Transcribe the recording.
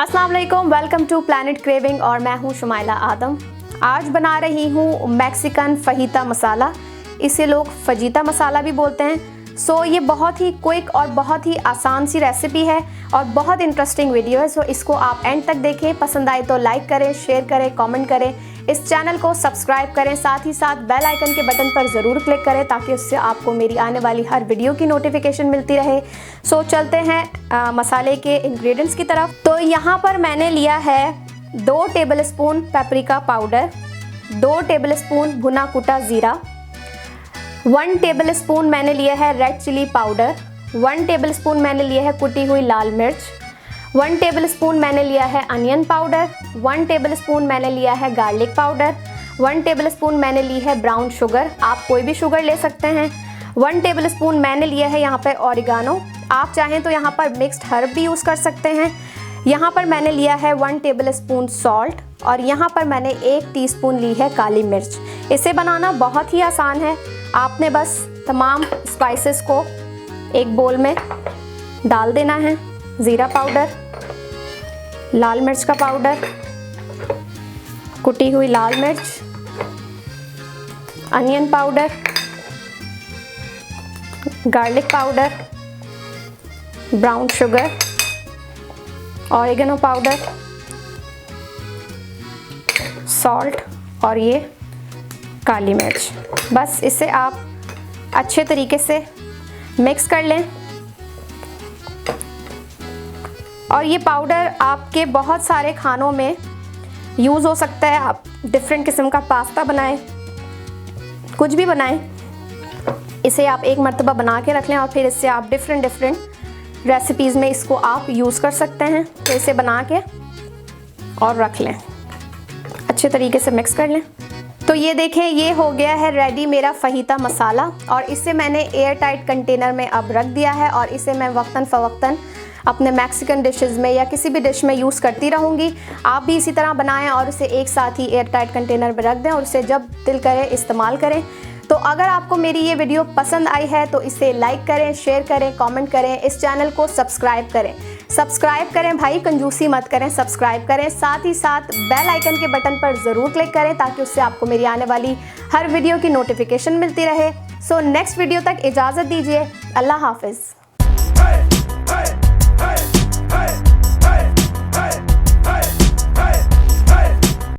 अस्सलाम वालेकुम, welcome to planet craving और मैं हूं शुमाइला आदम। आज बना रही हूं मैक्सिकन फहीता मसाला। इसे लोग फजीता मसाला भी बोलते हैं। सो ये बहुत ही क्विक और बहुत ही आसान सी रेसिपी है और बहुत इंटरेस्टिंग वीडियो है। सो इसको आप एंड तक देखें। पसंद आए तो लाइक करें, शेयर करें, कमेंट करें, इस चैनल को सब्सक्राइब करें, साथ ही साथ बेल आइकन के बटन पर ज़रूर क्लिक करें ताकि उससे आपको मेरी आने वाली हर वीडियो की नोटिफिकेशन मिलती रहे। सो चलते हैं मसाले के इंग्रेडिएंट्स की तरफ। तो यहाँ पर मैंने लिया है 2 टेबलस्पून पेपरिका पाउडर, 2 टेबलस्पून भुना कुटा ज़ीरा, 1 टेबलस्पून मैंने लिया है रेड चिली पाउडर, 1 टेबलस्पून मैंने लिया है कुटी हुई लाल मिर्च, 1 टेबलस्पून मैंने लिया है अनियन पाउडर, 1 टेबलस्पून मैंने लिया है गार्लिक पाउडर, 1 टेबलस्पून मैंने ली है ब्राउन शुगर, आप कोई भी शुगर ले सकते हैं, 1 टेबलस्पून मैंने लिया है यहाँ पर ऑरिगानो, आप चाहें तो यहाँ पर मिक्स्ड हर्ब भी यूज़ कर सकते हैं। यहाँ पर मैंने लिया है 1 टेबलस्पून सॉल्ट और यहाँ पर मैंने 1 टीस्पून ली है काली मिर्च। इसे बनाना बहुत ही आसान है। आपने बस तमाम स्पाइसेस को एक बोल में डाल देना है। ज़ीरा पाउडर, लाल मिर्च का पाउडर, कुटी हुई लाल मिर्च, onion powder, garlic powder, brown sugar, oregano powder, salt और ये काली मिर्च। बस इसे आप अच्छे तरीके से मिक्स कर लें। और ये पाउडर आपके बहुत सारे खानों में यूज़ हो सकता है। आप डिफरेंट किस्म का पास्ता बनाएं, कुछ भी बनाएं, इसे आप एक मर्तबा बना के रख लें और फिर इससे आप डिफरेंट रेसिपीज़ में इसको आप यूज़ कर सकते हैं। तो इसे बना के और रख लें, अच्छे तरीके से मिक्स कर लें। तो ये देखें, ये हो गया है रेडी मेरा फहीता मसाला और इसे मैंने एयर टाइट कंटेनर में अब रख दिया है और इसे मैं वक्तन फ़वक्तन अपने मैक्सिकन डिशेस में या किसी भी डिश में यूज़ करती रहूँगी। आप भी इसी तरह बनाएं और उसे एक साथ ही एयर टाइट कंटेनर में रख दें और उसे जब दिल करे इस्तेमाल करें। तो अगर आपको मेरी ये वीडियो पसंद आई है तो इसे लाइक करें, शेयर करें, कमेंट करें, इस चैनल को सब्सक्राइब करें। सब्सक्राइब करें भाई, कंजूसी मत करें, सब्सक्राइब करें। साथ ही साथ बेल आइकन के बटन पर ज़रूर क्लिक करें ताकि उससे आपको मेरी आने वाली हर वीडियो की नोटिफिकेशन मिलती रहे। सो नेक्स्ट वीडियो तक इजाज़त दीजिए। अल्लाह हाफिज़।